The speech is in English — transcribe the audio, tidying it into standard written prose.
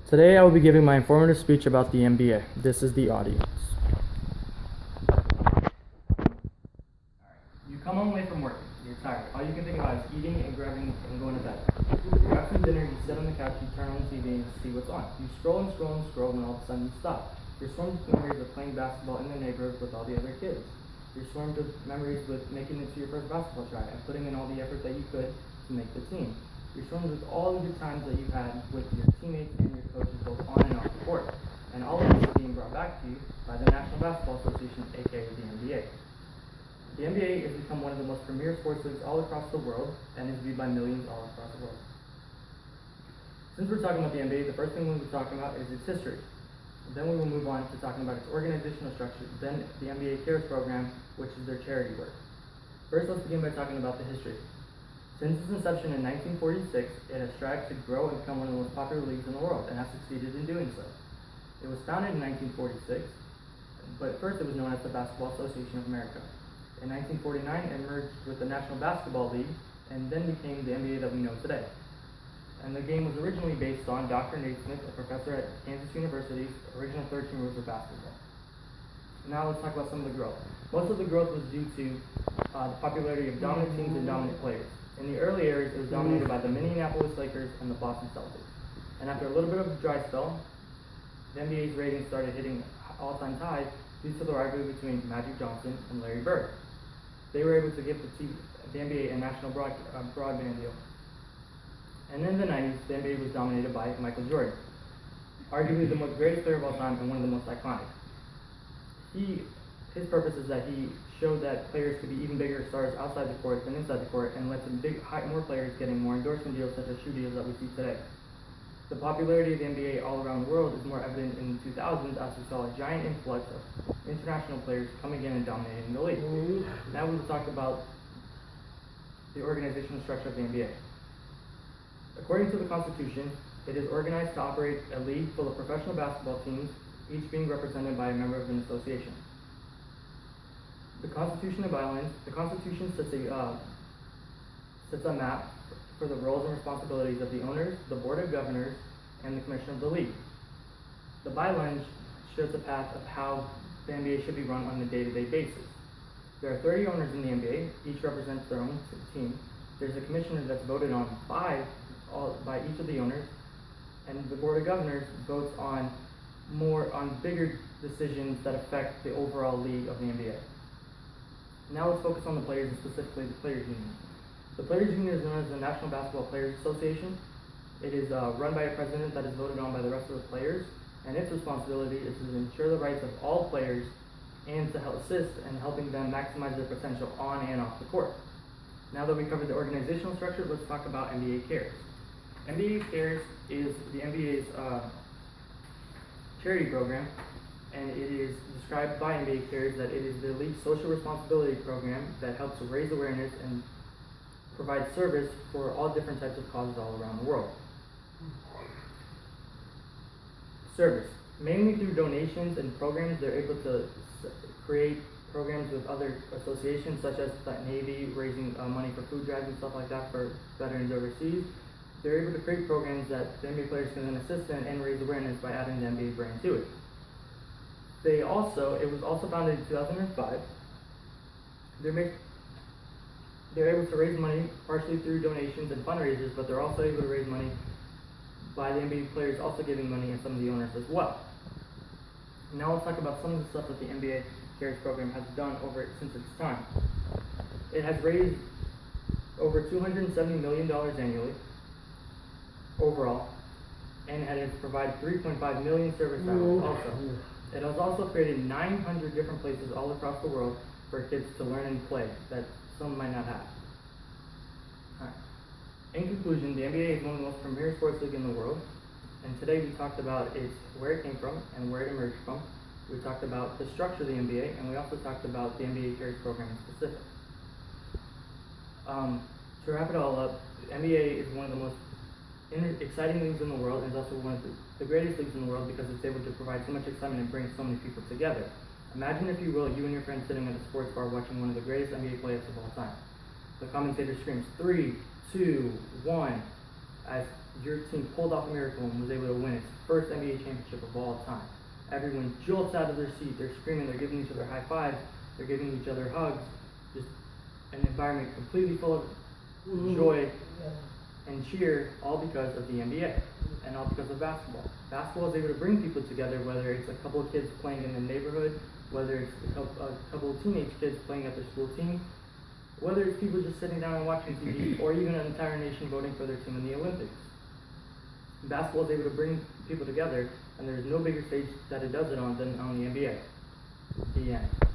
Today I will be giving my informative speech about the NBA. This is the audience. You come home late from work. You're tired. All you can think about is eating and grabbing and going to bed. You grab some dinner, you sit on the couch, you turn on the TV and see what's on. You scroll and scroll and scroll, and all of a sudden you stop. You're swarmed with memories of playing basketball in the neighborhood with all the other kids. You're swarmed with memories with making it to your first basketball try and putting in all the effort that you could to make the team. You're swarmed with all of the times that you've had with your teammates and your coaches both on and off the court. And all of this is being brought back to you by the National Basketball Association, aka the NBA. The NBA has become one of the most premier sports leagues all across the world and is viewed by millions all across the world. Since we're talking about the NBA, the first thing we'll be talking about is its history. Then we will move on to talking about its organizational structure, then the NBA Cares program, which is their charity work. First, let's begin by talking about the history. Since its inception in 1946, it has strived to grow and become one of the most popular leagues in the world and has succeeded in doing so. It was founded in 1946, but first it was known as the Basketball Association of America. In 1949, it merged with the National Basketball League and then became the NBA that we know today. And the game was originally based on Dr. Naismith, a professor at Kansas University's original 13 rules of basketball. Now let's talk about some of the growth. Most of the growth was due to the popularity of dominant teams and dominant players. In the early years, it was dominated by the Minneapolis Lakers and the Boston Celtics. And after a little bit of a dry spell, the NBA's ratings started hitting all-time highs due to the rivalry between Magic Johnson and Larry Bird. They were able to give the NBA a national broadband deal. And in the 90s, the NBA was dominated by Michael Jordan, arguably the greatest player of all time and one of the most iconic. His purpose is that he showed that players could be even bigger stars outside the court than inside the court, and led to more players getting more endorsement deals such as shoe deals that we see today. The popularity of the NBA all around the world is more evident in the 2000s as we saw a giant influx of international players coming in and dominating the league. Now we will talk about the organizational structure of the NBA. According to the Constitution, it is organized to operate a league full of professional basketball teams, each being represented by a member of an association. The Constitution sets a map for the roles and responsibilities of the owners, the board of governors, and the commissioner of the league. The byline shows a path of how the NBA should be run on a day-to-day basis. There are 30 owners in the NBA, each represents their own team. There's a commissioner that's voted on by each of the owners, and the board of governors votes on bigger decisions that affect the overall league of the NBA. Now let's focus on the players, and specifically the Players Union. The Players Union is known as the National Basketball Players Association. It is run by a president that is voted on by the rest of the players, and its responsibility is to ensure the rights of all players and to help assist in helping them maximize their potential on and off the court. Now that we covered the organizational structure, let's talk about NBA Cares. NBA Cares is the NBA's charity program, and it is described by NBA Cares that it is the league's social responsibility program that helps to raise awareness and provide service for all different types of causes all around the world. Service. Mainly through donations and programs, they're able to create programs with other associations such as the Navy, raising money for food drives and stuff like that for veterans overseas. They're able to create programs that the NBA players can then assist in and raise awareness by adding the NBA brand to it. It was also founded in 2005. They're able to raise money partially through donations and fundraisers, but they're also able to raise money by the NBA players also giving money and some of the owners as well. Now let's talk about some of the stuff that the NBA Cares program has done since its time. It has raised over $270 million annually overall, and it has provided 3.5 million service hours also. It has also created 900 different places all across the world for kids to learn and play that some might not have. All right. In conclusion, the NBA is one of the most premier sports leagues in the world, and today we talked about where it came from and where it emerged from. We talked about the structure of the NBA, and we also talked about the NBA Cares program in specific. To wrap it all up, the NBA is one of the most exciting leagues in the world, and is also one of the greatest leagues in the world because it's able to provide so much excitement and bring so many people together. Imagine, if you will, you and your friends sitting at a sports bar watching one of the greatest NBA playoffs of all time. The commentator screams 3, 2, 1 as your team pulled off a miracle and was able to win its its first NBA championship of all time. Everyone jolts out of their seat, they're screaming, they're giving each other high fives, they're giving each other hugs, just an environment completely full of joy and cheer, all because of the NBA and all because of basketball. Basketball is able to bring people together, whether it's a couple of kids playing in the neighborhood, whether it's a couple of teenage kids playing at their school team, whether it's people just sitting down and watching TV, or even an entire nation voting for their team in the Olympics. Basketball is able to bring people together, and there's no bigger stage that it does it on than on the NBA. The end.